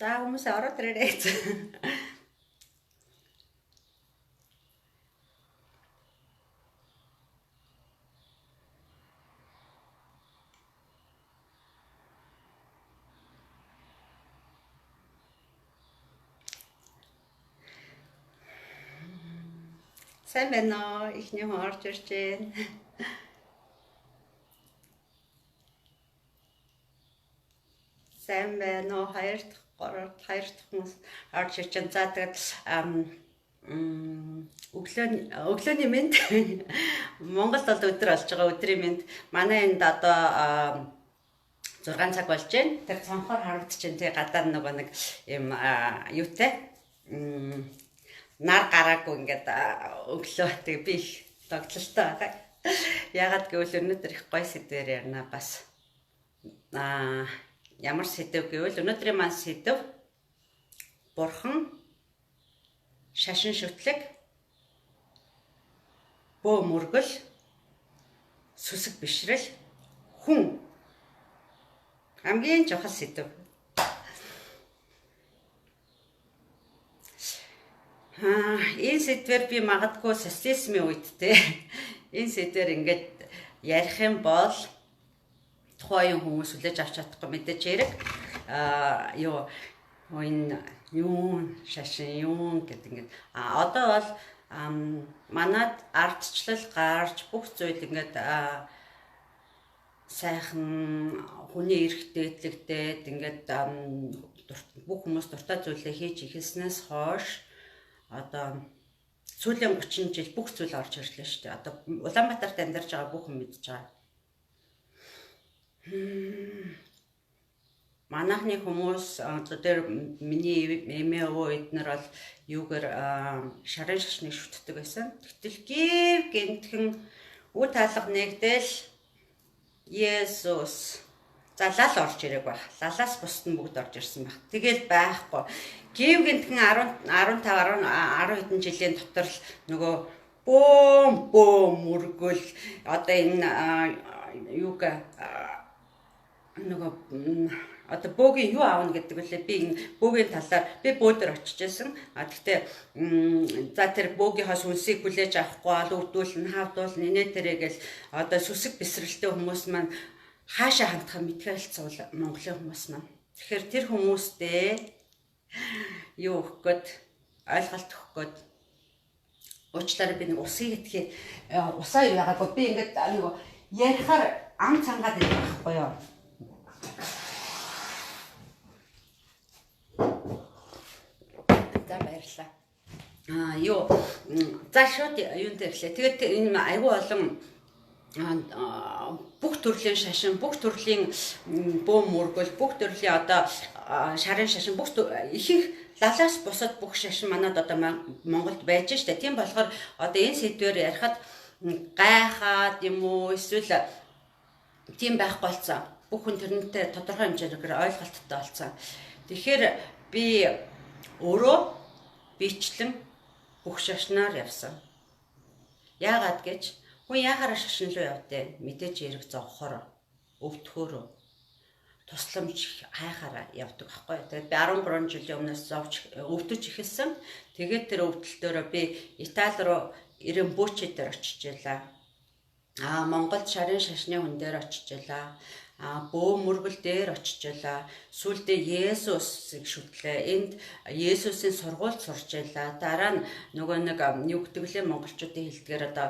За хүмүүс ороод ирээрэй гэж. Сайн байна уу? Ихний хүн орж ирж байна. Сайн байна уу? Хоёр дахь хүмүүс орж ирж байна. За тэгээд өглөөний мэнд Монголд бол өдөр болж байгаа, өдрийн мэнд манай энд одоо 6 цаг болж байна. Тэр цонхоор харагдчихээн тий гадаа нөгөө нэг юм юутай нар гараагүй ингээд өглөө тэг би их тогтлолтой байгаа. Ягаад гэвэл өнөөдөр их гоё сэдвээр ярина бас. Ямар сэдв гэвэл өнөөдрийн маань сэдв Бурхан шашин шүтлэг, бөө мөргөл, сүсэг бишрэл, хүн хамгийн чухал сэдв. Энэ сэдвэр би магадгүй социализмын үед те энэ сэдвэр ингээд ярих юм бол тухайн хүмүүс хүлээж авч чадахгүй мэдээж хэрэг энэ юу шашин юу гэдэг ингээд одоо бол манад ардчлал гарч бүх зүйл ингээд сайхан хүний эрх дээдлэгдээд ингээд бүх хүмүүс дуртай зүйлээ хийж ихэлснээс хойш одоо сүүлийн 30 жил бүх зүйл орж ирлээ шүү дээ. Одоо Улаанбаатарт амьдарч байгаа бүх хүн мэдж байгаа. Манайхны хүмүүс одоо тэр миний эмээ өвөө эднэр бол юугаар шарын шашныг шүтдэг байсан. Тэгтэл гинтхэн үе таалга нэгдэл Есүс залал орж ирээг байх. Лалаас бусд нь бүгд орж ирсэн байх. Тэгэл байхгүй. Гинтхэн 15 10 хэдэн жилийн дотор л нөгөө бөөм мөргөл одоо энэ юуг нөгөө одоо бөөгийн юу аавна гэдэг үлээ би энэ бөөгийн талаар би бөөдөр очиж байсан. Гэхдээ за тэр бөөгийнхоос үнсийг хүлээж авахгүй өвдүүлнэ, хавдуулна, инээ тэрэгэл одоо сүсэг бисрэлтэй хүмүүс маань хаашаа хандах мэдгэлцүүл Монголын хүмүүс маань. Тэгэхээр тэр хүмүүстэй юу өгөх гээд ойлголт өгөх гээд уучлаарай би нэг усыг итгэе. Усаа юу яагаад би ингээд нэг ярихаар ам цангаад идэх байхгүй юу? За баярлалаа. Юу за шууд юунд ирлээ. Тэгээд энэ айгүй олон бүх төрлийн шашин, бүх төрлийн бөөм мөргөл, бүх төрлийн одоо шарын шашин, бүх ихэнх лалаас бусад бүх шашин манад одоо Монголд байж штэ. Тийм болохоор одоо энэ сэдвээр ярихад гайхаад юм уу эсвэл тийм байхгүй болсон. Бүх хүн тэрнтэй тодорхой хэмжээгээр ойлголттой болсон. Тэгэхээр би өөрөө бичлэн бүх шашнаар явсан. Яагаад гэж хүн яхаараа шашин руу явдээ мэдээж эрэг зовхоор өвдөхөөр тусламж хайхаараа явдаг байхгүй. Тэгээд би 13 жилийн өмнөөс зовж өвдөж эхэлсэн. Тэгээд тэр өвдөлтөөрөө би Итали руу Рембучи дээр очиж ялаа. Монголд шарын шашны хүн дээр очиж ялаа. Бөө мөргөл дээр очиж ялаа. Сүүлдээ Есүсийг шүтлээ. Энд Есүсийн сургуульд сурч ялаа. Дараа нь нөгөө нэг юу гэдэг лээ монголчуудын хэлдгээр одоо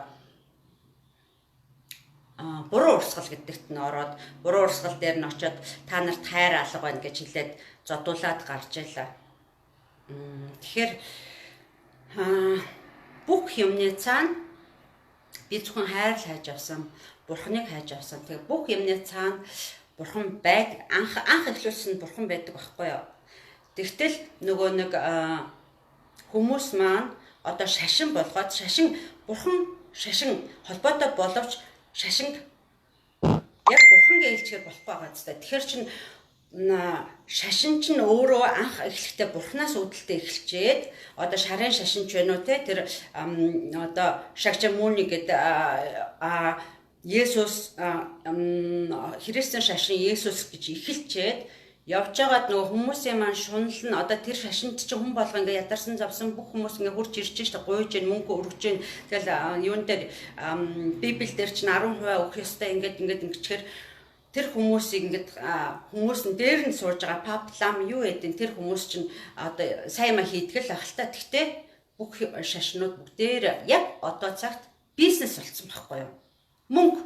буруу урсгал гэдэгт нь ороод буруу урсгал дээр нь очиод та нарт хайр алга байна гэж хэлээд зодуулаад гарч ялаа. Тэгэхээр бүх юмны цаана би зөвхөн хайр л хайж авсан, Бурханыг хайж авсан. Тэгээ бүх юмны цаана Бурхан байдаг. Анх эхлүүлсэн Бурхан байдаг байхгүй юу? Тэгтэл нөгөө нэг хүмүүс маань одоо шашин болгоод шашин Бурхан шашин холбоотой боловч шашинг яг Бурхангийн ээлжээр болохгүй байгаа зү. Тэгэхээр чин шашин чинь өөрөө анх эхлэхдээ Бурханаас үүдэлтэй эхэлчээд одоо шарын шашин ч байна уу те тэр одоо Шагчамууни гэдэг Есүс Христийн шашин Есүс гэж эхэлчээд явж байгаад нөгөө хүмүүсийн маань шунал нь одоо тэр шашинд чинь хүн болго ингээ ядарсан завсан бүх хүмүүс ингээ хурж ирж штэ гуйж гэн мөнгө өргөж гэн тэгэл юун дээр библ дээр чинь 10% өгөх ёстой ингээд ингэчээр тэр хүмүүсийг ингээд хүмүүс нь дээр нь сууж байгаа паплам юу гэдэг тэр хүмүүс чинь одоо сайн ма хийдгэл ахaltaа тэгтээ бүх шашнууд бүгдээр яг одоо цагт бизнес болсон байхгүй юу мөнгө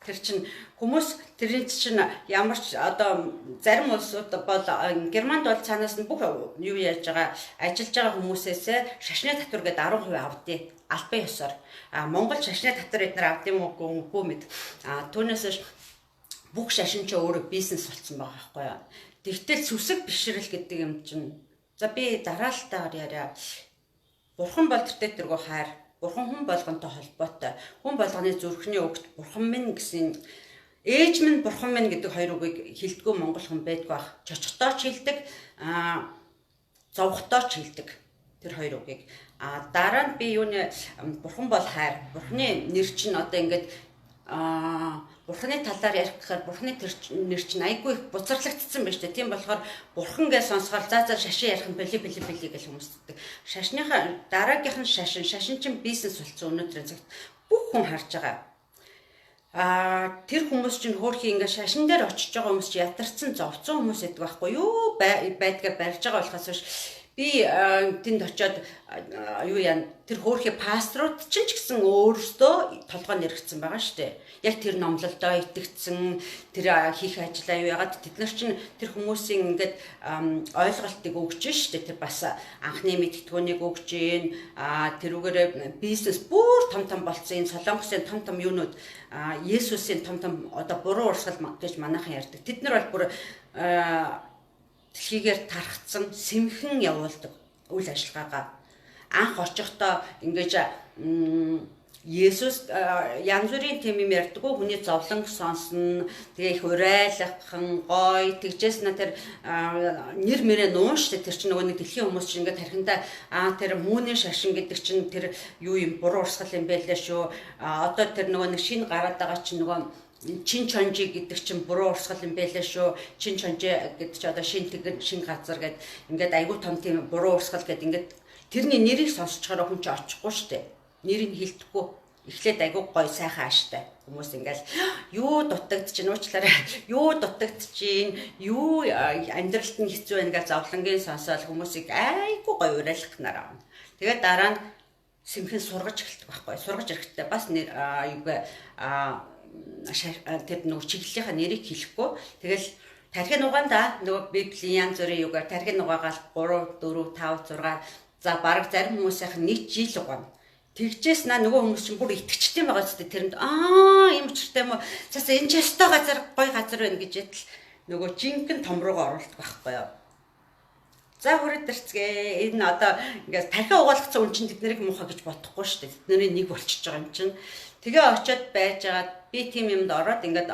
тэр чинь хүмүүс тэрийн чинь ямар ч одоо зарим улсууд бол Германд бол цаанаас нь бүх юу яаж байгаа ажиллаж байгаа хүмүүсээс шашны татвар гээд 10% авдээ албан ёсоор Монгол шашны татвар эднэр авд юм уу мэд түүнээс бүх шашин ч өөрөө бизнес болсон байгаа байхгүй юу. Тэгтэл сүсэг бишрэл гэдэг юм чинь за би дараалтаагаар яриа. Бурхан бол тэртээ тэргөө хайр. Бурхан хүн болгонтой холбоотой. Хүн болгоны зүрхний өгт бурхан минь гэсэн ээж минь бурхан минь гэдэг хоёр үгийг хэлдэггүй монгол хүн байдгүй бах. Чочготоо ч хэлдэг, зовхотоо ч хэлдэг. Тэр хоёр үгийг. Дараа нь би юуны бурхан бол хайр. Бурханы нэр чинь одоо ингээд бурханы талаар ярих гэхээр бурханы нэр чинь айгүй их буцарлагдсан байна шүү дээ. Тийм болохоор бурхан гэж сонсохоор за шашин ярих юм били гэж хүмүүсдэг. Шашныхаа дараагийнх нь шашин чинь бизнес болсон өнөөдрийн цагт бүх хүн харж байгаа. Тэр хүмүүс чинь хөөрхий ингээ шашин дээр очиж байгаа хүмүүс чинь ятарсан зовцсон хүмүүс гэдэг байхгүй юу? Байдгаа барьж байгаа болохоос биш би тэнд очиод юу яа тэр хөөрхий пасторууд чинь ч гэсэн өөрсдөө толгой нэргэсэн байгаа шүү дээ. Яг тэр номлолдоо итгэцэн тэр хийх ажлаа юу яагаад тэд нар чинь тэр хүмүүсийн ингээд ойлголтыг өгч шүү дээ. Тэр бас анхны мэдтгүүнийг өгч гин тэрүүгээр бизнес бүр том болцсон энэ солонгосын том юунууд Есүсийн том одоо буруу урсгал гэж манайхан ярьдаг. Тэд нар бол бүр дэлхийгээр тархацсан сэмхэн явуулдаг үйл ажиллагаагаа анх очихдоо ингэж Есүс янз бүрийн тийм юм ярьдаггүй хүний зовлон сонсно тэгээ их урайлахын гой тэгжээс на тэр нэр мэрэ нууштай тэр чинь нөгөө нэг дэлхийн хүмүүс чинь ингээд тархиндаа тэр мууны шашин гэдэг чинь тэр юу юм буруу урсгал юм байлаа шүү одоо тэр нөгөө нэг шинэ гараад байгаа чинь нөгөө чин чонжи гэдэг чинь буруу урсгал юм байлаа шүү. Чин чонжи гэдэг чинь одоо шин газар гэдэг ингээд айгүй том тийм буруу урсгал гэдэг ингээд тэрний нэрийг сонсчоор хүн ч очихгүй штэ. Нэрийг хэлдэхгүй. Эхлээд айгүй гоё сайхан ааштай. Хүмүүс ингээл юу дутагдчихээн уучлаарай. Юу дутагдчихээн. Юу амьдралд нь хэцүү байна гэж зовлонгийн сонсоод хүмүүсийг айгүй гоё урайлах нараа. Тэгээд дараа нь сэмхэн сургаж эхэлдэг байхгүй. Сургаж ирэхдээ бас тэр нөгөө чиглэлийнхаа нэрийг хэлэхгүй тэгэл тархин угаанда нөгөө библийн янз бүрийн югаар тархин угаагаал 3 4 5 6 за бараг зарим хүмүүсийнх нь 1 жил угаана тэгжээс нөгөө хүмүүс чинь бүр итгэжтэй байгаа ч тэрэнд юм учиртай юм уу цаас энэ ч өстой газар гоё газар байна гэж ядл нөгөө жинхэнэ том руугаа оруулдаг байхгүй юу за хүрээд дэрцгээ энэ одоо ингээд тархин угаалгацсан хүн чинь тэднийг муухай гэж бодохгүй шүү дээ тэдний нэг болчихж байгаа юм чинь тэгээ очиод байжгаад би тийм юмд ороод ингээд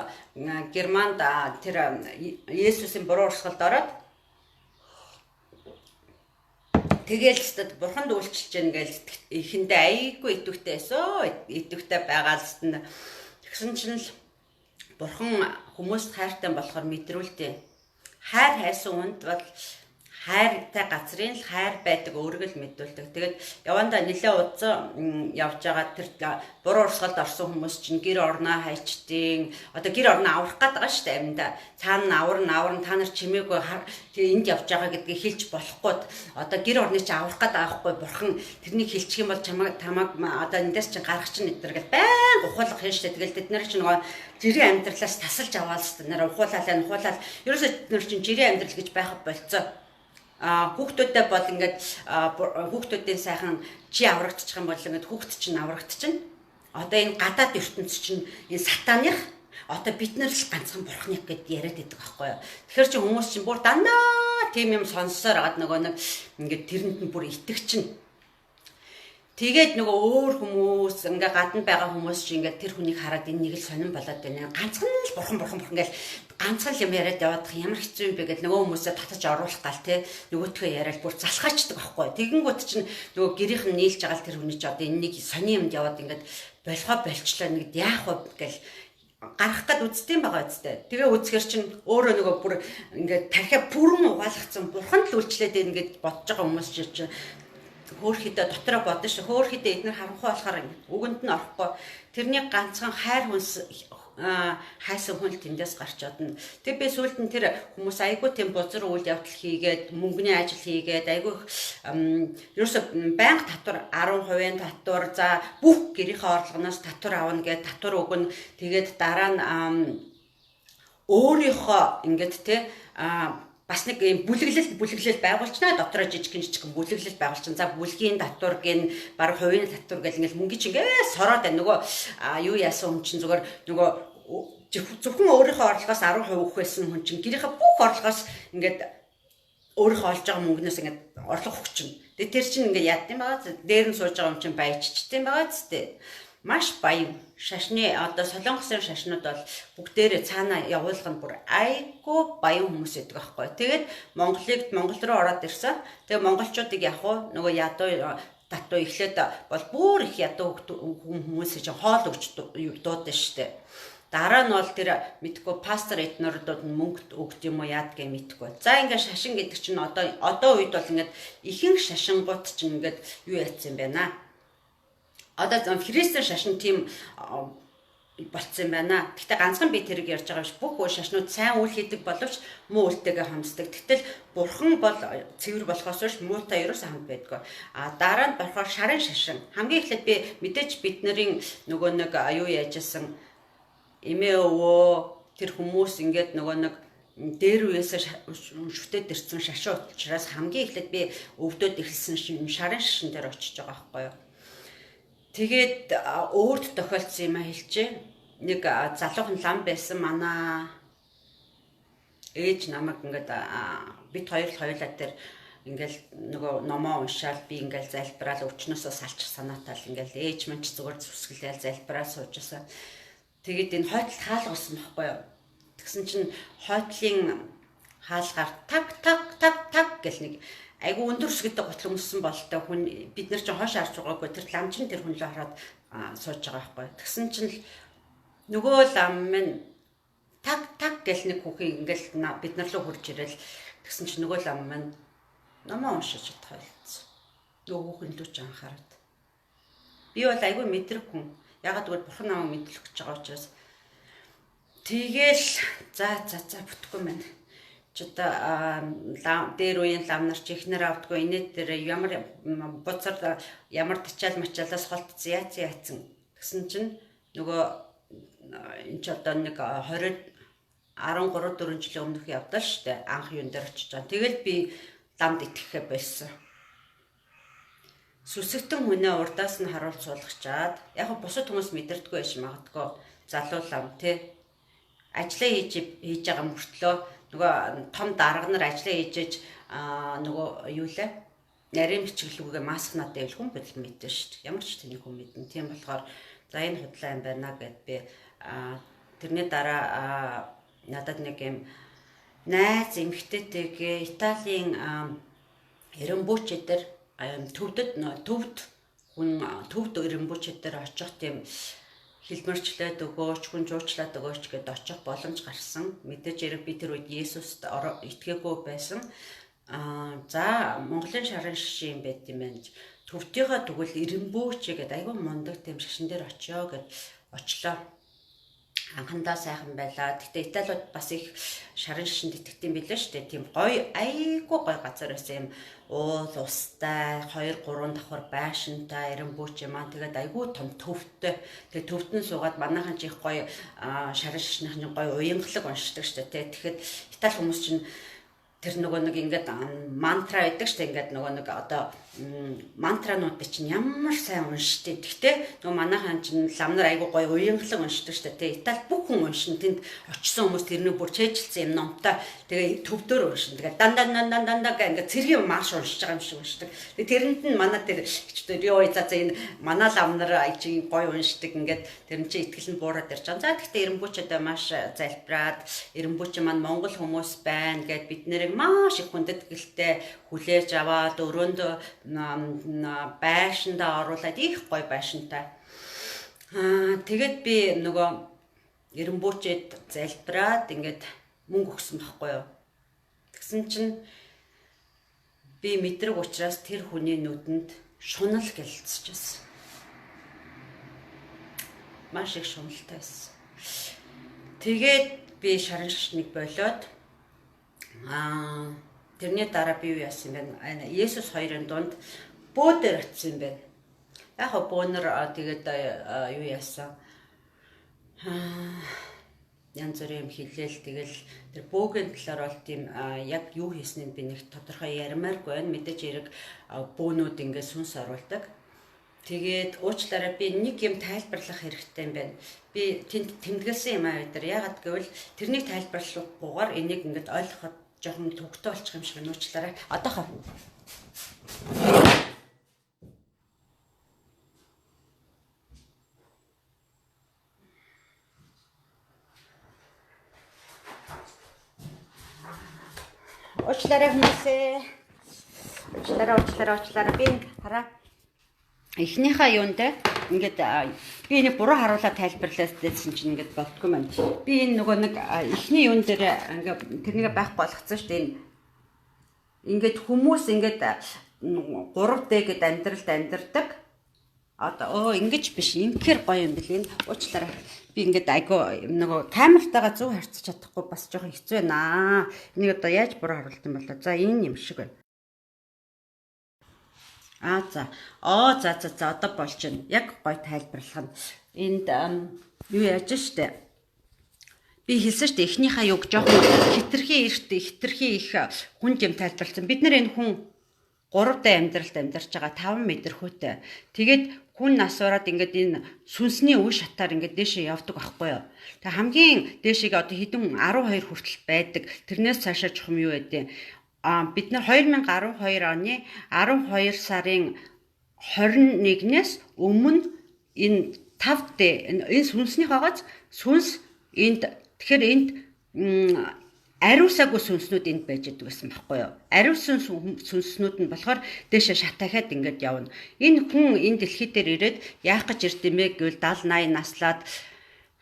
Германд тэр Есүсийн буруу урсгалд ороод тэгээл өстөд бурханд үйлчилж гэн гээл ихэндээ айгүй идэвхтэй эсөө идэвхтэй байгаа л өстөнд тэгсэн чинь л бурхан хүмүүст хайртай болохоор мэдрүүлдэг хайр хайсан хүнд бол хайртай газрын л хайр байдаг өөрөг л мэдүүлдэг. Тэгээд явандаа нэлээ удсан явж байгаа тэр буруу урсгалд орсон хүмүүс чинь гэр орноо хайчдیں۔ Одоо гэр орноо аврах гээд байгаа шүү дээ аминда. Цаана аварна та нар чимээгүй энд явж байгаа гэдгийг хэлж болохгүй. Одоо гэр орны чинь аврах гээд байгаа хгүй бурхан тэрнийг хэлчих юм бол тамаг одоо эндээс чинь гарах чинь эдгээр байнга ухуулах юм шүү дээ. Тэгэл тэд нар чинь нөгөө жирийн амьдралаас тасалж аваад шүү дээ. Ухуулаад ерөөсөө тэд нар чинь жирийн амьдрал гэж байх болцоо. Хүүхдүүдтэй бол ингээд хүүхдүүдийн сайхан чи аврагдчих юм бол ингээд хүүхд чинь аврагдчихна. Одоо энэ гадаад ертөнц чинь энэ сатаных одоо бид нар л ганцхан бурхныг гэд яриад байдаг байхгүй юу. Тэгэхээр чи хүмүүс чинь бүр дандаа тийм юм сонссоор гад нөгөө нэг ингээд тэрэнд нь бүр итгэвчин. Тэгээд нөгөө өөр хүмүүс ингээ гадна байгаа хүмүүс чи ингээ тэр хүнийг хараад энэ нэг л сонирн болоод байна. Ганцхан л бурхан ингээл ганцхан юм яриад яваадах ямар хэцүү юм бэ гэд нөгөө хүмүүсээ татаж оруулах гал те нөгөөтгөө яриад бүр залхаачдаг байхгүй. Тэгэнгүүт чинь нөгөө гэрийнх нь нийлж байгаа л тэр хүний чи одоо энэ нэг сонин юмд яваад ингээд болохоо болчлоо нэгд яах вэ гэл гарах гад үздэм байгаа үстэй. Тэгээ үзэхэр чинь өөрөө нөгөө бүр ингээд тархиа бүрэн угаалгацсан бурхан л үйлчлээд ингээд бодож байгаа хүмүүс чинь хөөхөдөө дотроо бодно шүү. Хөөхөдөө эдгээр харанхуй болохоор үгэнд нь орохгүй. Тэрний ганцхан хайр хүнс хайсан хүн тэндээс гарч чадна. Тэг би сүүлд нь тэр хүмүүс айгүй тийм бузар үйл явдал хийгээд мөнгөний ажил хийгээд айгүй ерөөсө байнга татвар 10% татвар за бүх гэрийнхээ орлогоноос татвар авна гэд татвар өгнө. Тэгээд дараа нь өөрийнхөө ингээд те бас нэг юм бүлэглэл байгуулчихна дотроо жижигхэн бүлэглэл байгуулчихна. За бүлгийн татвар гэн баг хувийн татвар гэл ингээл мөнгө чи ингээд сороод байна. Нөгөө юу яасан хүн чинь зүгээр нөгөө зөвхөн өөрийнхөө орлогоос 10% өгөх байсан хүн чинь гэрийнхээ бүх орлогоос ингээд өөрийнхөө олж байгаа мөнгнөөс ингээд орлого өгчихнө. Тэгээд тэр чинь ингээд яад юм байгаа. Дээр нь сууж байгаа юм чинь баяжчихдээ байгаа зү. Маш баян шашны одоо солонгосын шашнууд бол бүгдээрээ цаана явуулах нь бүр айгүй баян хүмүүс байдаг аахгүй. Тэгээд Монгол руу ороод ирсэн. Тэгээд монголчуудыг яг уу нөгөө ядуу татуу эхлээд бол бүр их ядуу хүмүүс чинь хоол өгч дуудсан штэ. Дараа нь бол тэр мэдгүй пастор эднэрдүүд мөнгө өгд юм уу яадгээ мэдгүй. За ингээд шашин гэдэг чинь одоо үед бол ингээд ихэнх шашингууд чинь ингээд юу яатсан юм байна. Одоо христэн шашин тийм болцсон байна. Гэхдээ ганцхан би тэрийг ярьж байгаа биш. Бүх шашнууд сайн үйл хийдэг боловч муу үйлтэйгээ хамсдаг. Гэтэл бурхан бол цэвэр болохоос биш муутай ерөөсөө хамт байдгүй. Дараа нь болохоор шарын шашин. Хамгийн эхлээд би мэдээч биднэрийн нөгөө нэг юу яажсэн эмээ өвөө тэр хүмүүс ингээд нөгөө нэг дээр үеэсээ шүтээд ирсэн шашин учраас хамгийн эхлээд би өвдөд эхэлсэн шарын шашин дээр очиж байгаа байхгүй юу. Тэгээд өөрт тохиолдсон юм хэлчихэ. Нэг залуухан лам байсан манай ээж намайг ингээд бит хоёулаа дээр ингээл нөгөө номоо уншаал би ингээл залбираал өвчнөөсөө салчих санаатай л ингээл ээж маань ч зүгээр зүсгэлээл залбираа суужсан. Тэгээд энэ хойдол хаалгасан байхгүй юу. Тэгсэн чинь хойдлын хаалгаар так гэл нэг айгу өндөр өсгөдөө готлон өссөн болтой хүн бид нар чинь хойш харж байгаагүй тэр лам чинь тэр хүн л хараад сууж байгаа байхгүй. Тэгсэн чинь нөгөө лам минь так гэл нэг хүүхий ингээл бид нар руу хурж ирэл тэгсэн чинь нөгөө лам минь номоо уншиж чадхайлцсан. Нөгөө хүүхэн лүүч анхаарад. Би бол айгу мэдрэг хүн. Ягаад гэвэл бурхан намайг мэдлэх гэж байгаа учраас тэгэл за бүтгүй мэн. Ч одоо дээр үеийн лам нар ч ихнэр авдгүй инээд дээр ямар буцаар ямар тачаал мачаалаас холтцсон яатсан гэсэн чинь нөгөө энэ ч одоо нэг 13 4 жилийн өмнөх явдал штэ анх юун дээр очиж байгаа. Тэгэл би ламд итгэхэ байсан. Сүсэгтэн хүнээ урдаас нь харуул суулгачаад яг бусад хүмүүс мэдэрдэггүй байж магадгүй залуу лам тий ажлаа хийж байгаа мөртлөө нөгөө том дарга нар ажлаа хийж нөгөө юу лээ нарийн бичиглүүгээ маск надад явуул хүн бэл мэдэн шүү дээ. Ямар ч тэнийг хүн мэдэн. Тийм болохоор за энэ худлаа юм байна гэд би тэрний дараа надад нэг юм найз эмэгтэйтэйгээ Италийн Эренбуче дээр төвд Эренбуче дээр очих тийм хэлмэрчлээд өгөөч хүн жуучлаад өгөөч гэд очих боломж гарсан. Мэдээж хэрэг би тэр үед Есүст итгээгүй байсан. За Монголын шарын шишин юм байт юм байна. Төвтийнхаа тэгвэл Эренбуче гэд айгүй мундаг тийм шашин дээр очиё гэд очлоо. Анхандаа сайхан байлаа. Гэтэ Италиуд бас их шарын шишинд итгэдэг юм билээ шүү дээ. Тийм гоё айгүй гоё газар байсан юм. Уул устай 2-3 давхар байшинтай Эренбуче маань тэгээд айгүй том төвтэй. Тэгээд төвтөн суугаад манайхан ч их гоё шарын шишнийхний гоё уянгалаг уншдаг шүү дээ. Тэгэхэд Итали хүмүүс чинь тэр нөгөө нэг ингээд мантра байдаг шүү дээ. Ингээд нөгөө нэг одоо мантрануудыг чинь ямар сайн уншдаг. Гэхдээ нөгөө манайхан чинь ламнар айгүй гоё уянгалаг уншдаг шүү дээ. Итали бүх хүн уншин тэнд очисон хүмүүс тэрний бүр чэйжилсэн юм номтой. Тэгээ төвдөр уншин. Тэгээ дандаа ингээд цэргийн марш уншиж байгаа юм шиг уншдаг. Тэгээ тэрэнд нь манай тэр хичдэр ёо за энэ манай ламнар чинь гоё уншдаг. Ингээд тэр нь чи итгэл нь буураад ирж байгаа. За гэхдээ Эренбучедээ маш залбираад Эренбуче маань монгол хүмүүс байна гэд бид нэрийг маш их хүндэт гэлтэй хүлээж аваад өрөөнд байшиндаа оруулаад их гоё байшинтай. Тэгээд би нөгөө эренбуучэд залбираад ингээд мөнгө өгсөн байхгүй юу. Тэгсэн чинь би мэдрэг учраас тэр хүний нүдэнд шунал гэлцчихсэн. Маш их шуналтай байсан. Тэгээд би шарын шашныг болоод тэрний дараа би юу яасан бэ? Есүс хоёрын дунд бөөдөр очсон юм байна. Яг бөөнөр тэгээд юу яасан? Янз бүрийн хэлээл тэгэл тэр бөөгийн талаар бол тийм яг юу хийснийг би нэг тодорхой ярмааргүй байна. Мэдээж хэрэг бөөнүүд ингээд сүнс оруулдаг. Тэгээд уучлаарай би нэг юм тайлбарлах хэрэгтэй юм байна. Би тэнд тэмдэглэсэн юм аа өдөр. Ягаад гэвэл тэрнийг тайлбарлахгүйгээр энийг ингээд ойлгоход жоохон төгтөө болчих юм шиг нь уучлаарай. Одоохоо уучлаарай хүмүүсээ. Уучлаарай. Би хараа. Эхнийхээ юунд ингээд би энийг буруу харуулаад тайлбарлаасан чинь ингээд болтгүй маань. Би энэ нөгөө нэг эхний юун дээр ингээд тэрнийг байхгүй болгоцсон шүү дээ. Ингээд хүмүүс ингээд 3D гэд амьдралд амьдардаг. Одоо ингэж биш инхээр гоё юм бэл энэ уучлаарай. Би ингээд айгу нөгөө камертайгаа зөв харьцаж чадахгүй бас жоохон хэцүү байна. Энийг одоо яаж буруу харуулт юм болоо. За энэ юм шиг байна. За одоо болж байна. Яг гоё тайлбарлах нь. Энд юу яаж штэ. Би хэлсэн штэ эхнийхээ юг жоохон хитрхи их хүн юм тайлбарлсан. Бид нар энэ хүн 3D амьдралд амьдарч байгаа 5 метр хөөтэй. Тэгээд хүн насвараад ингээд энэ сүнсний үе шатаар ингээд дээшээ явдаг байхгүй юу. Тэг хамгийн дээшийг одоо хэдэн 12 хүртэл байдаг. Тэрнээс цаашаа чухам юу байдیں۔ Бид нар 2012 оны 12 сарын 21-ээс өмнө энэ 5D энэ сүнсний хагас сүнс энд тэгэхээр энд ариусаагүй сүнснүүд энд байж идэг гэсэн байхгүй юу. Ариусан сүнснүүд нь болохоор дээшээ шатахад ингээд явна. Энэ хүн энэ дэлхий дээр ирээд яах гэж ирд юм бэ гэвэл 70 80 наслаад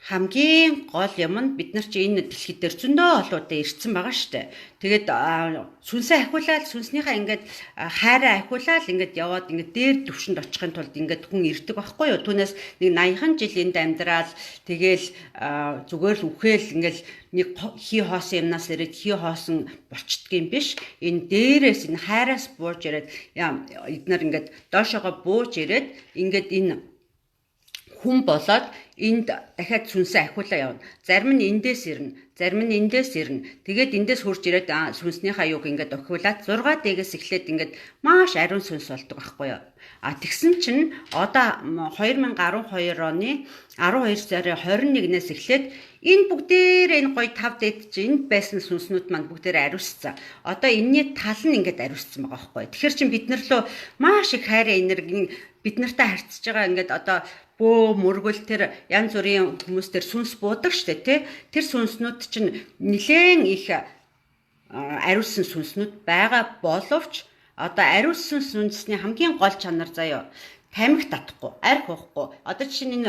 хамгийн гол юм нь бид нар чи энэ дэлхий дээр зөндөө олоодаа ирсэн байгаа штэ. Тэгээд сүнсээ ахиулаад сүнснийхаа ингээд хайраа ахиулаад ингээд яваад ингээд дээр төвшөнд очихын тулд ингээд хүн ирдэг байхгүй юу. Түүнээс нэг 80хан жил энд амьдраад тэгээл зүгээр л үхэл ингээд нэг хий хоосон юмнаас ирээд хий хоосон болчдөг юм биш. Энэ дээрээс энэ хайраас бууж ирээд эднэр ингээд доошоогоо бууж ирээд ингээд энэ хүн болоод энд дахиад сүнсээ ахиулаа явна. Зарим нь эндээс ирнэ, зарим нь эндээс ирнэ. Тэгээд эндээс хурж ирээд сүнснийхаа юг ингээд охиулаад 6 дэгээс эхлээд ингээд маш ариун сүнс болдог байхгүй юу. Тэгсэн чинь одоо 2012 оны 12 сарын 21-ээс эхлээд энэ бүгдээрээ энэ гоё 5 дэд чинь энд байсан сүнснүүд маань бүгдээрээ ариусцсан. Одоо энэний тал нь ингээд ариусцсан байгаа байхгүй. Тэгэхээр чинь бид нар лөө маш их хайр энерги бид нартай харьцаж байгаа ингээд одоо бөө мөргөл тэр янз бүрийн хүмүүс тэр сүнс буудаг штэ тий. Тэр сүнснүүд чинь нэлээд их ариусан сүнснүүд байгаа боловч одоо ариусан сүнсний хамгийн гол чанар заяа тамхи татахгүй, арх уухгүй. Одоо жишээ нь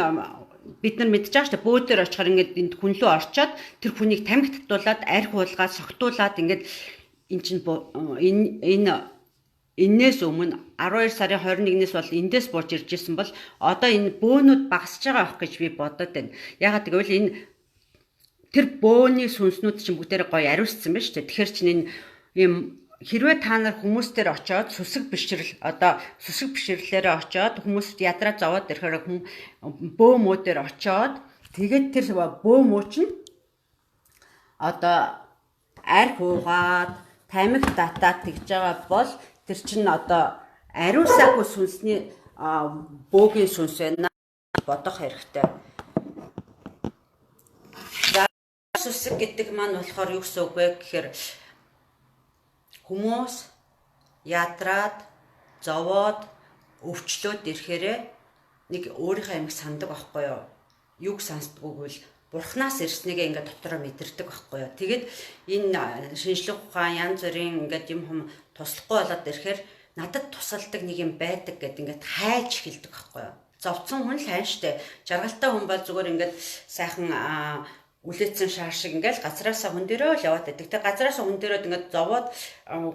бид нар мэдж байгаа штэ бөөдөр очихоор ингээд энд хүн лөө орчоод тэр хүнийг тамхи татуулаад арх уулгаад согтуулаад ингээд эн чинь энэ энээс өмнө 12 сарын 21-ээс бол эндээс бууж ирж исэн бол одоо энэ бөөнүүд багасж байгаа ах гэж би бодоод байна. Ягаад гэвэл энэ тэр бөөний сүнснүүд чинь бүгдээрээ гоё ариусцсан байна шүү дээ. Тэгэхээр чинь энэ юм хэрвээ та нар хүмүүс дээр очиод сүсэг бишрэл одоо сүсэг бишрлээрээ очиод хүмүүст ядраа зовоод ирэхээр бөө мөө дээр очиод тэгээд тэр бөө мөө чинь одоо арх уугаад тамхи татаад тэгж байгаа бол тэр чинь одоо ариусаагүй сүнсний бөөгийн сүнс байна бодох хэрэгтэй. Сүсэг гэдэг маань болохоор юу гэсэн үг вэ гэхээр хүмүүс ядраад зовоод өвчлөөд ирэхээрээ нэг өөрийнхөө амиг сандаг байхгүй юу? Юг сансдаг үгүй л Бурханаас ирснийг ингээд дотроо мэдэрдэг байхгүй юу? Тэгээд энэ шинжлэх ухаан янз бүрийн ингээд юм хүм туслахгүй болоод ирэхээр надад тусалдаг нэг юм байдаг гэд ингээд хайж эхэлдэг байхгүй юу? зовцсон хүн л хайн штэ. Жаргалтай хүн бол зүгээр ингээд сайхан үлээсэн шар шиг ингээд газараасаа хүн дээрөө л яваад байдаг. Тэр газараасаа хүн дээрөө ингээд зовоод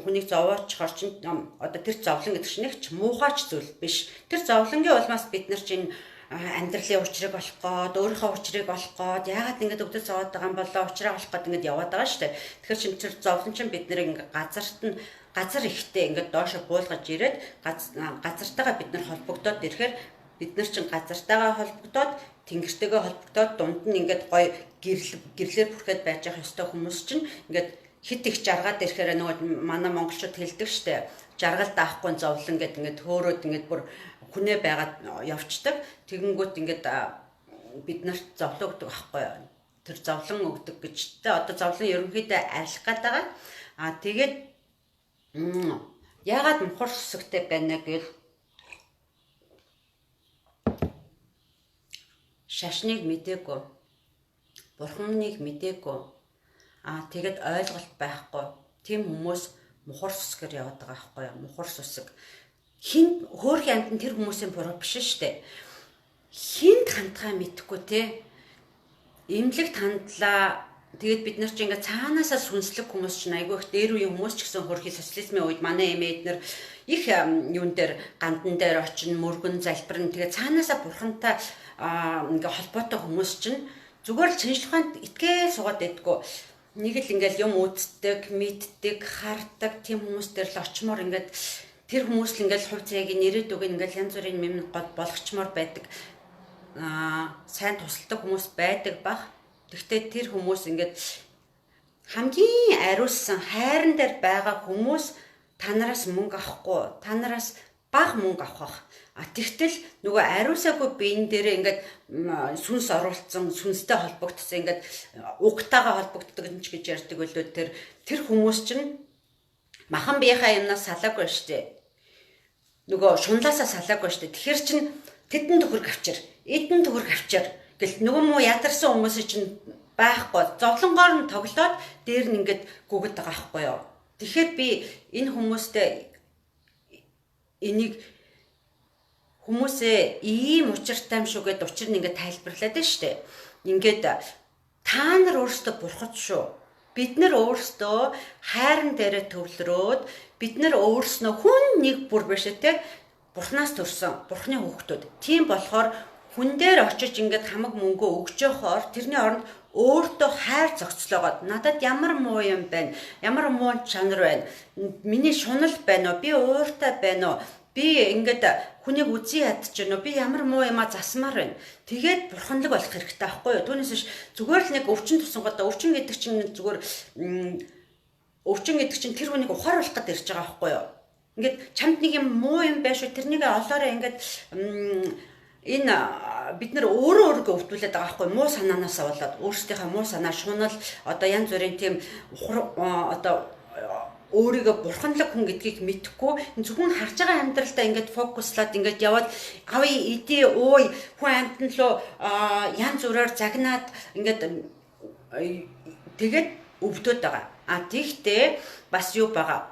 хүнийг зовоочхоор чинь одоо тэр зовлон гэдэг чинь нэг ч муухайч зүйл биш. Тэр зовлонгийн улмаас бид нар чинь амьдралын учрыг олох гээд өөрийнхөө учрыг олох гээд яагаад ингэж өвдөж зовоод байгаа юм болоо учраа олох гээд ингэж яваад байгаа шүү дээ. Тэгэхээр чинь тэр зовлон чинь бид нэр ингэ газар ихтэй ингэж доошо буулгаж ирээд газартайгаа бид нар холбогдоод ирэхээр бид нар чинь газартайгаа холбогдоод тэнгэртэйгээ холбогдоод дунд нь ингэж гоё гэрлэр бүрхээд байж байгаа ёстой хүмүүс чинь ингэж хит их жаргаад ирэхээр нөгөө манай монголчууд хэлдэг шүү дээ. Жаргал даахгүй зовлон гэдэг ингэж хөөрөөд ингэж бүр хүнээ байгаад явцдаг. Тэгэнгүүт ингээд бид нарт зовлон өгдөг байхгүй юу? Тэр зовлон өгдөг гэж тэ одоо зовлон ерөнхийдөө арилах гээд байгаа. Тэгээд яагаад мухар сүсгтэй байна гэвэл шашныг мэдээгүй, бурхныг мэдээгүй. Тэгээд ойлголт байхгүй. Тим хүмүүс мухар сүсгээр яваад байгаа байхгүй юу? Мухар сүсэг. Хин хөөрхөн амтан тэр хүмүүсийн буруу биш шүү дээ. Хинт хандхаа мэдхгүй те. Имлэгт хандлаа. Тэгээд бид нар ч ингээд цаанаасаа сүнслэг хүмүүс чинь айгүй их дээр үеийн хүмүүс ч гэсэн хөрхий социализмын үед манай эмээд нар их юун дээр гандан дээр очин мөргөн залбирна. Тэгээд цаанаасаа бурхантай ингээд холбоотой хүмүүс чинь зүгээр л чинжлэханд итгээ суугаад байдгүй. Нэг л ингээд юм үздэг, мэддэг, хардаг тийм хүмүүс дээр л очимоор ингээд тэр хүмүүс л ингээл хувь цайгийн нэрээд үг ингээл янз бүрийн юм гол болгочмоор байдаг. Сайн тусалдаг хүмүүс байдаг бах. Гэхдээ тэр хүмүүс ингээд хамгийн ариулсан хайран дээр байгаа хүмүүс танараас мөнгө авахгүй, танараас бага мөнгө авах. Тэгтэл нөгөө ариусаагүй биен дээрээ ингээд сүнс оруулсан, сүнстэй холбогдсон ингээд угтайгаа холбогддог юм ч гэж ярьдаг байлоо тэр хүмүүс чинь махан биеийнхаа юмнаас салаагүй штэ. Нөгөө шунлаасаа салаагүй штэ. Тэгэхээр чин тэдэн төгрөг авчир, эдэн төгрөг авчир гэл нөгөө муу ядарсан хүмүүс чинь байхгүй. Зовлонгоор нь тоглоод дээр нь ингээд гүгэд байгаа байхгүй юу. Тэгэхээр би энэ хүмүүстэй энийг хүмүүсээ ийм учиртай юм шүү гэд учир нь ингээд тайлбарлаад байна штэ. Ингээд та нар өөрсдөө бурхад шүү. Бид нар өөрсдөө хайран дээрээ төвлөрөөд бид нар өөрснөө хүн нэг бүр биш те бурхнаас төрсөн бурхны хүүхдүүд. Тийм болохоор хүн дээр очиж ингээд хамаг мөнгө өгж явахаар тэрний оронд өөртөө хайр зохицлоогоод надад ямар муу юм байна, ямар муу чанар байна, миний шунал байна уу, би ууртай байна уу, би ингээд хүнийг үзий ядчихна уу, би ямар муу юмаа засмаар байна. Тэгээд бурханлаг болох хэрэгтэй байхгүй юу? Түүнээс биш зүгээр л нэг өвчин тусангуудаа өвчин гэдэг чинь зүгээр өвчин гэдэг чинь тэр хүнийг ухааруулах гэдэг ирж байгаа байхгүй юу? Ингээд чамд нэг юм муу юм байш үү тэрнийг олоорой ингээд энэ бид нар өөрөө өөрийгөө өвдүүлээд байгаа байхгүй муу санаанаасаа болоод өөрсдийнхээ муу санаа шунал одоо янз бүрийн тийм одоо өөрийгөө бурханлаг хүн гэдгийг мэдхгүй зөвхөн харж байгаа амьдралдаа ингээд фокуслаад ингээд яваад ави идэ ой хүн амтан лөө янз бүрээр загнаад ингээд тэгээд өвдөд байгаа. Тэгтээ бас юу байгаа?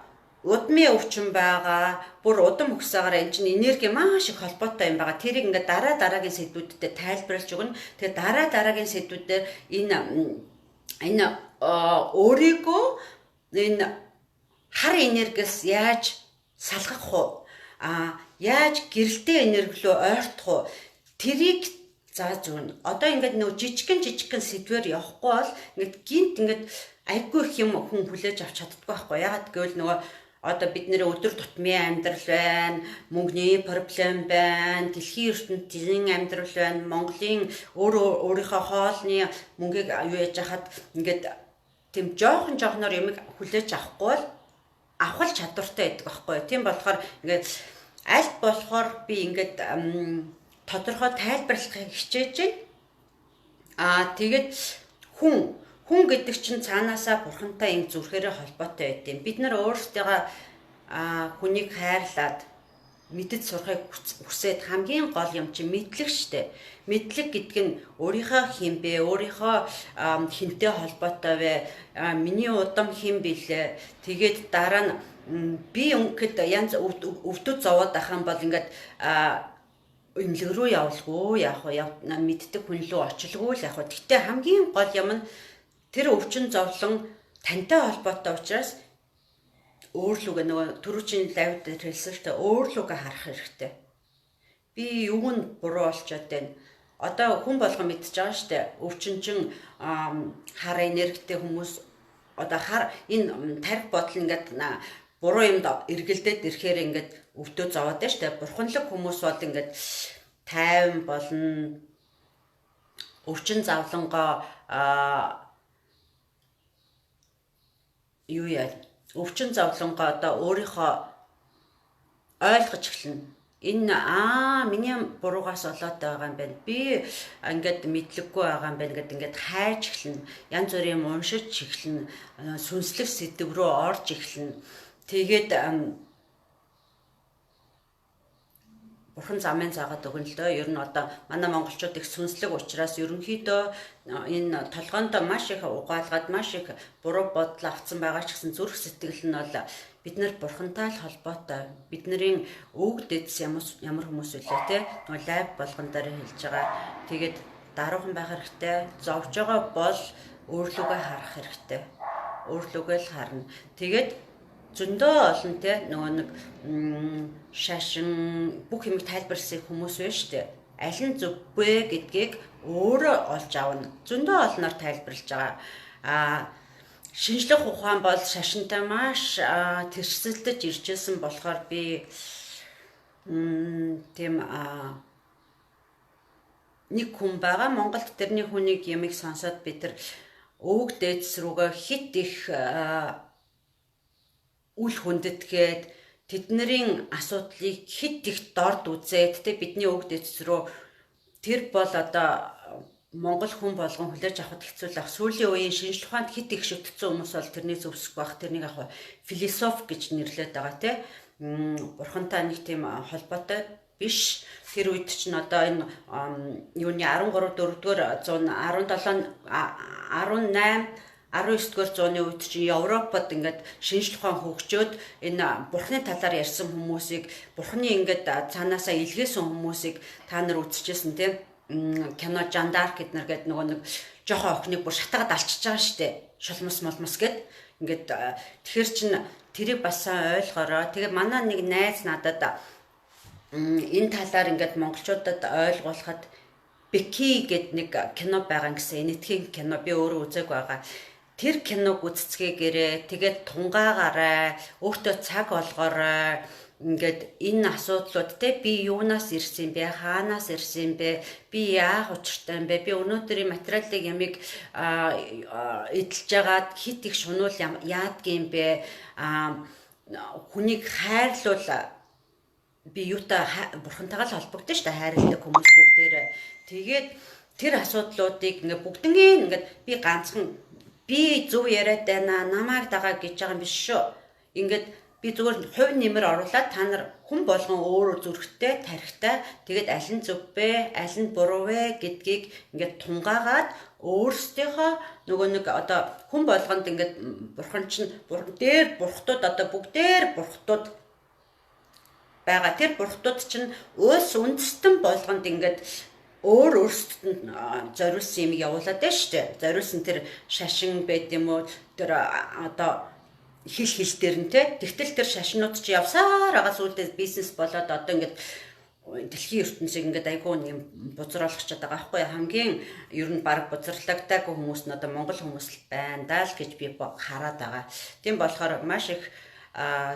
Удмын өвчин байгаа. Бүр удам өгсөөгөр энэ чинь энерги маш их холбоотой юм байгаа. Тэрийг ингээд дараагийн сэдвүүдэд тайлбарлаж өгнө. Тэгээ дараагийн сэдвүүдээр энэ өөрийгөө энэ хар энергиэс яаж салгах уу? Яаж гэрэлтэй энерги рүү ойртох уу? Тэрийг зааж өгнө. Одоо ингээд нөө жижигхэн сэдвээр явахгүй бол ингээд гинт ингээд айгүй их юм хүн хүлээж авч чаддаггүй байхгүй. Ягаад гэвэл нөгөө одоо бид нэр өдөр тутмын амьдрал байна, мөнгөний проблем байна, дэлхийн ертөнцийн амьдрал байна, Монголын өөрийнхөө хоолны мөнгийг юу яаж хахад ингээд тийм жоохноор юмыг хүлээж авахгүй бол авах чадвартай байдаг байхгүй. Тийм болохоор ингээд аль болохоор би ингээд тодорхой тайлбарлахыг хичээж байна. Тэгээд хүн гэдэг чинь цаанаасаа бурхантай ингэ зүрхээрээ холбоотой байд юм. Бид нар өөрсдөө хүнийг хайрлаад мэдэж сурахыг хүсээд хамгийн гол юм чинь мэдлэг штэ. Мэдлэг гэдэг нь өөрийнхөө хэм бэ, өөрийнхөө хинтэй холбоотой вэ, миний удам хэм билээ. Тэгээд дараа нь би өнгөд янз өвдөд зовоод ах юм бол ингээд имлэг рүү явуулгүй яах вэ? Мэддэг хүн лөө очлгүй л яах вэ? Гэхдээ хамгийн гол юм нь тэр өвчин зовлон тантай холбоотой учраас өөрлөгөө нөгөө түрүүчийн лайв дээр хэлсэн шүү дээ. Өөрлөгөө харах хэрэгтэй. Би юунд буруу болчиход байна? Одоо хүн болгон мэдчихэж байгаа шүү дээ. Өвчнчин хар энергитэй хүмүүс одоо энэ тарих бодол ингээд буруу юмд эргэлдээд ирэхээр ингээд өвтөө зовоод байна шүү дээ. Бурханлаг хүмүүс бол ингээд тайван болно. Өвчин завлангоо юу яа? Өвчин завлангоо одоо өөрийнхөө ойлгож эхэлнэ. Энэ миний буруугаас болоод байгаа юм байна. Би ингээд мэдлэггүй байгаа юм байна гэдээ ингээд хайж эхэлнэ. Янз бүрийн юм уншиж эхэлнэ. Сүнслэг сэдв рүү орж эхэлнэ. Тэгээд Бурхан замын заагаад өгнө л дөө. Ер нь одоо манай монголчууд их сүнслэг учраас ерөнхийдөө энэ толгоонд маш их угаалгаад маш их буруу бодол авцсан байгаа ч гэсэн зүрх сэтгэл нь бол бид нар Бурхантай л холбоотой. Бидний өвөг дэдс ямар хүмүүс үлээ те. Нөгөө лайв болгон дээр хэлж байгаа. Тэгээд даруухан байх хэрэгтэй. Зовж байгаа бол өөрлөгөө харах хэрэгтэй. Өөрлөгөө л харна. Тэгээд зөндөө олон те нөгөө нэг шашин бүх юм тайлбарласан хүмүүс байна шүү дээ. Аль нь зөв вэ гэдгийг өөрөө олж авна. Зөндөө олноор тайлбарлаж байгаа. Шинжлэх ухаан бол шашинтай маш тэрсэлдэж иржсэн болохоор би тийм нэг хүн байгаа Монголд тэрний хүнийг ямиг сонсоод бид нар өвөг дээдс рүүгээ хит их үл хүндэтгээд тэдний асуудлыг хит их дорд үзээд тэ бидний өвөг дээдс рүү тэр бол одоо Монгол хүн болгон хүлээж авахд хэцүү л ах. Сүүлийн үеийн шинжлэх ухаанд хит их шүтгцэн хүмүүс бол тэрний зөвсөх байх. Тэрнийг яг философи гэж нэрлэдэг байгаа тий. Бурхантай нэг тийм холбоотой биш. Тэр үед чинь одоо энэ юуны 13 4-р 117 19-р зууны үед чинь Европод ингээд шинжлэх ухаан хөгжөөд энэ бурхны талаар ярьсан хүмүүсийг бурхны ингээд цаанаасаа илгээсэн хүмүүсийг та нар үзчихсэн тийм кино жандар гэднэр гээд нөгөө нэг жоохон охиныг бүр шатагаад алчиж байгаа штэ шулмас молмос гэд ингээд тэгэхэр чин тэрийг бас ойлгороо. Тэгээ манай нэг найз надад энэ талаар ингээд монголчуудад ойлгуулахад Беки гэд нэг кино байгаа гэсэн энэтхгийн кино би өөрөө үзег байгаа. Тэр киног үзцгээгээрээ тэгээд тунгаагаарай өөртөө цаг олгоорой. Ингээд энэ асуудлууд те би юунаас ирсэн бэ? Хаанаас ирсэн бэ? Би яах учиртай юм бэ? Би өнөөдрийн материалын ямиг эдэлж агаад хит их шунуул яадгийм бэ? Хүнийг хайрлуул би юутай бурхантайгаа л холбогдсон шүү дээ. Хайрладаг хүмүүс бүгдээрээ. Тэгээд тэр асуудлуудыг ингээд бүгднийг ингээд би ганцхан би зөв яриад байна. Намайг дагаа гэж байгаа юм биш шүү. Ингээд би зүгээр хувь нэмэр оруулаад та нар хүн болгон өөрөө зүрхтэй, тарихтай тэгээд аль нь зөв бэ, аль нь буруу вэ гэдгийг ингээд тунгаагаад өөрсдийнхөө нөгөө нэг одоо хүн болгонд ингээд бурхан чинь дээр бурхтууд одоо бүгдээр бурхтууд байгаа. Тэр бурхтууд чинь улс үндэстэн болгонд ингээд өөрсдөд нь зориулсан юм явуулаад байна шүү дээ. Зориулсан тэр шашин байд юм уу тэр одоо хил дээр нь те тэгтэл тэр шашнууд чи явсаар агаас үүдээ бизнес болоод одоо ингээд дэлхийн ертөнцийг ингээд айгүй юм бузруулчихад байгаа байхгүй хамгийн ер нь баг бузралдагтайг хүмүүс нь одоо монгол хүмүүс л байна даа л гэж би хараад байгаа. Тийм болохоор маш их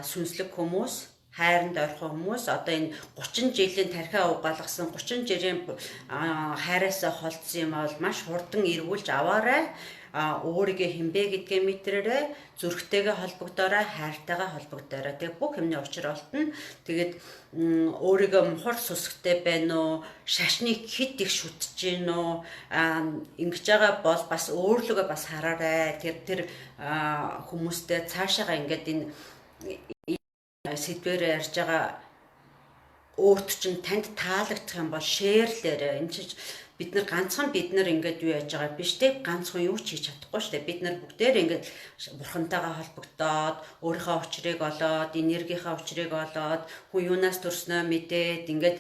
сүнслэг хүмүүс хайранд орхон хүмүүс одоо энэ 30 жилийн тархиа угаалгасан 30 жилийн хайраасаа холдсон юм бол маш хурдан эргүүлж аваарай. Өөрийгөө хинбэ гэдгээ мэдрээрэй, зүрхтэйгээ холбогдоорой, хайртайгаа холбогдоорой. Тэгээ бүх юмны учир олдно. Тэгээд өөрийгөө мухар сүсгтэй байна уу, шашныг хит их шүтж гин үү, ингэж байгаа бол бас өөрлөгөө бас хараарай. Тэр хүмүүстэй цаашаага ингээд энэ сэдвээр ярьж байгаа өөрт чинь танд таалагдах юм бол шеэрлээрээ. Энэ чинь бид нар ганцхан бид нар ингээд юу яаж байгаа биш те, ганцхан юу ч хийж чадахгүй шүү дээ. Бид нар бүгдээр ингээд бурхантайгаа холбогдоод өөрийнхөө учрыг олоод, энергийнхаа учрыг олоод, хүн юунаас төрснөө мэдээд ингээд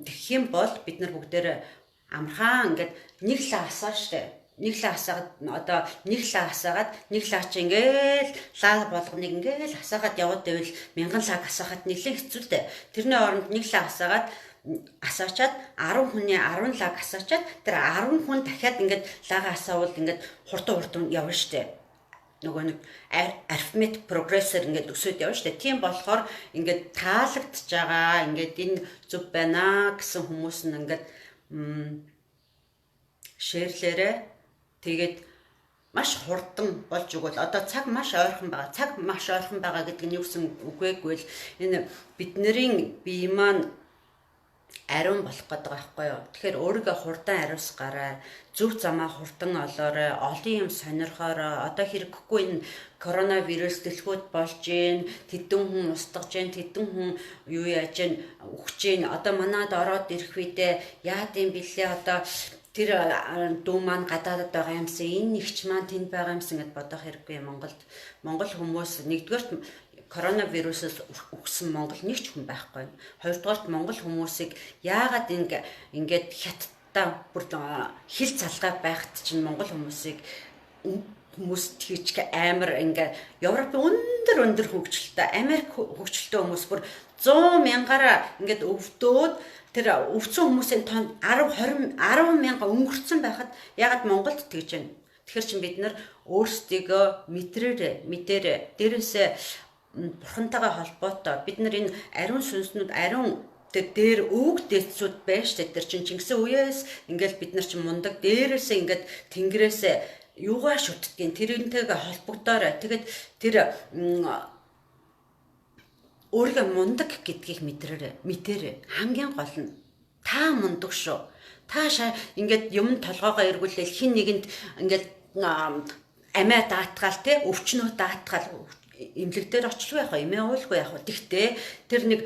тэгэх юм бол бид нар бүгдээр амархан ингээд нэг л асаа шүү дээ. Нэг л асаагаад одоо нэг л асаагаад нэг л аач ингээл лаа болгоныг ингээл асаагаад яваад байвал 1000 лаг асаахад нэлээд хэцүү л дээ. Тэрний оронд нэг л асаагаад асаачаад 10 хүний 10 лаг асаачаад тэр 10 хүн дахиад ингээд лага асаавал ингээд хурдан явна штэ. Нөгөө нэг arithmetic progressor ингээд өсөд явна штэ. Тийм болохоор ингээд таалагдж байгаа ингээд энэ зүг байна гэсэн хүмүүс нь ингээд шеэрлээрээ тэгээд маш хурдан болж өгвөл одоо цаг маш ойрхон байгаа. Цаг маш ойрхон байгаа гэдэг нь юу гэсэн үгвэгүй л энэ бидний бие маань ариун болох гэдэг байхгүй юу. Тэгэхээр өөрийгөө хурдан ариусгаарай. Зөв замаа хурдан олоорой. Олон юм сонирхоорой. Одоо хэрэггүй энэ коронавирус дэлгүүд болж гин, тэдэн хүн устгаж гин, тэдэн хүн юу яаж гин, өгч гин. Одоо манад ороод ирэх үедээ яад юм бэлээ одоо тэр дүү маань гадаадд байгаа юмсан, энэ нэгч маань тэнд байгаа юмсан гэд бодох хэрэггүй Монголд. Монгол хүмүүс нэгдүгээрт коронавирусээс өгсөн Монгол нэг ч хүн байхгүй. Хоёрдугаарт Монгол хүмүүсийг яагаад ингээд хятадтай бүр хил залгаа байхад чинь Монгол хүмүүсийг хүмүүс тийч амар ингээ Европын өндөр хөгжилтэй, Америк хөгжилтэй хүмүүс бүр 100 мянгаараа ингээд өвдөөд тэр өвцөн хүмүүсийн тоонд 10 мянган өнгөрцөн байхад ягаад Монголд тэгж байна. Тэгэхээр чинь бид нар өөрсдийгөө мэдэрээ дээрээсээ бурхантайгаа холбоотой бид нар энэ ариун сүнснүүд ариун дээр өвөг дээдсүүд байж тэ тэр чинь Чингисийн үеэс ингээл бид нар чинь мундаг дээрээсээ ингээд тэнгэрээсээ юугаа шүтдгийг тэрнтэйгээ холбогдоорой. Тэгээд тэр өөрийгөө мундаг гэдгийг мэдэрээ. Хамгийн гол нь та мундаг шүү. Та ингээд юм толгоогоо эргүүлээл хин нэгэнд ингээд амиа даатгаал те өвчнөө даатгаал имлэг дээр очилгүй яах вэ? Эмээ уулгүй яах вэ? Тэгтээ тэр нэг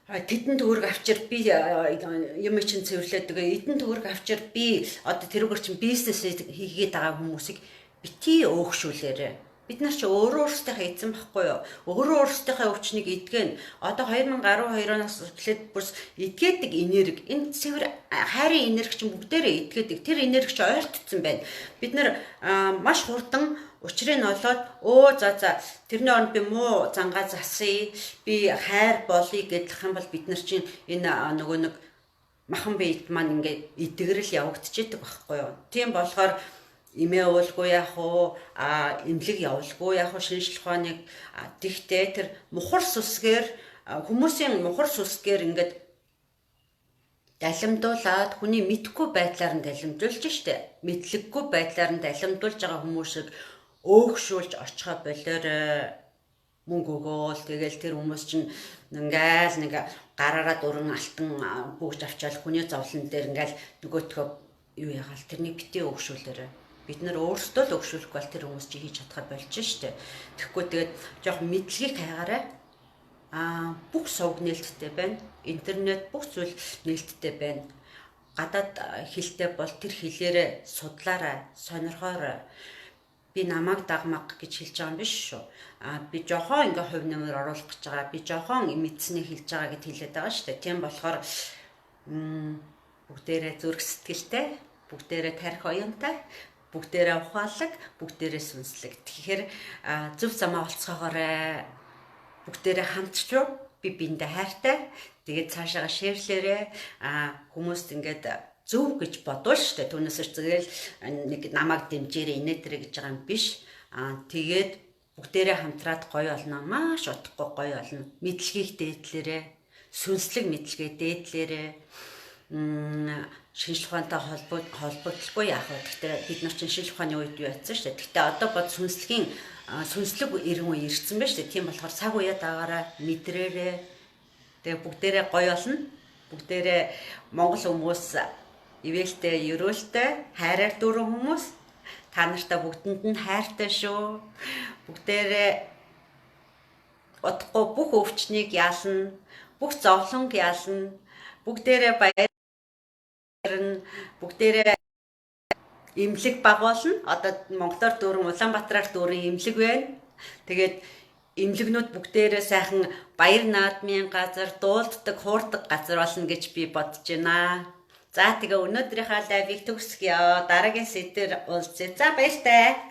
тэдэн төгрөг авчир би юм чинь цэвэрлээд тэгээ эдэн төгрөг авчир би одоо тэрүүгээр чинь бизнес хийгээд байгаа хүмүүсийг бити өөгшүүлээрэ. Бид нар ч өөрөөсөө эзэн байхгүй юу? Өөрөөсөө өвчнийг эдгэн. Одоо 2012-оос эхлээд бүрс эдгээдэг энерги, энэ цэвэр хайрын энерги чинь бүгдээрээ эдгээдэг. Тэр энерги чинь ойртсон байна. Бид нар маш хурдан учрыг нь олоод за тэрний оронд би муу зангаа засъя, би хайр болъё гэдэх юм бол бид нар чинь энэ нөгөө нэг махан биед маань ингээд эдгэрэл явагдчихэдэг байхгүй юу? Тийм болохоор эмээ уулгүй яах уу, эмнэлэг явуулгүй яах уу, шинжлэх ухааныг тэгтээ тэр мухар сүсгээр хүмүүсийн мухар сүсгээр ингээд далимдуулаад хүний мэдхгүй байдлаар нь далимдуулж штэ. Мэдлэггүй байдлаар нь далимдуулж байгаа хүмүүсийг өөгшүүлж очихо болоорой. Мөнгө өгөөл тэгэл тэр хүмүүс чинь ингээл нэг гараараа дөрөн алтан бүгж авчаал хүний зовлон дээр ингээл нөгөөтгөө юу ягаал тэрний битээ өөгшүүлээрэй. Бид нар өөрсдөө л өгшүүлэх бол тэр хүмүүс чи хийж чадхаар болж штэ. Тэгэхгүй тэгээд жоох мэдлэгийг хайгаарай. Бүх сувг нээлттэй байна. Интернет бүх зүйл нээлттэй байна. Гадаад хэлтэй бол тэр хэлээрээ судлаарай, сонирхоорой. Би намайг дагмаг гэж хэлж байгаа юм биш шүү. Би жоохон ингээ хувь нэмэр оруулах гэж байгаа. Би жоохон мэдсэнийг хэлж байгаа гэд хэлээд байгаа штэ. Тийм болохоор бүгдээрээ зүрх сэтгэлтэй, бүгдээрээ тарих оюунтай, бүгдээрээ ухаалаг, бүгдээрээ сүнслэг. Тэгэхээр зөв замаа олцоогоорой. Бүгдээрээ хамтчуу би биендээ хайртай. Тэгээд цаашаа шеэрлээрээ хүмүүст ингээд зөв гэж бодвол штэ. Түүнээс зэрэг нэг намайг дэмжээрэй инээдрэй гэж байгаа юм биш. Тэгээд бүгдээрээ хамтраад гоё болно. Маш утгагүй гоё болно. Мэдлэгийг дээдлээрээ, сүнслэг мэдлэгээ дээдлээрээ шинжлэх ухаантай холбогдлохгүй яах вэ? Гэхдээ бид нар чинь шинжлэх ухааны үед юу ятсан шүү дээ. Гэхдээ одоо бод сүнслэг ирэн үе ирсэн байна шүү дээ. Тийм болохоор цаг уяа дагаараа мэдрээрээ. Тэгээ бүгдээрээ гоё болно. Бүгдээрээ Монгол хүмүүс ивэлтэй, ерөөлтэй, хайраар дүүрэн хүмүүс. Та нартай бүгдэнд нь хайртай шүү. Бүгдээрээ удахгүй бүх өвчнийг ялна. бүх зовлонг ялна. Бүгдээрээ баярна. Бүгдээрээ имлэг багуулна. Одоо Монголоор дүүрэн Улаанбаатараар дүүрэн имлэг байна. Тэгээд имлэгнүүд бүгдээрээ сайхан баяр наадмын газар, дуулддаг, хуурдаг газар болно гэж би бодож байна. За тэгээ өнөөдрийнхөө лайвыг төгсгöö. Дараагийн сэдвээр уулзъя. За баяртай.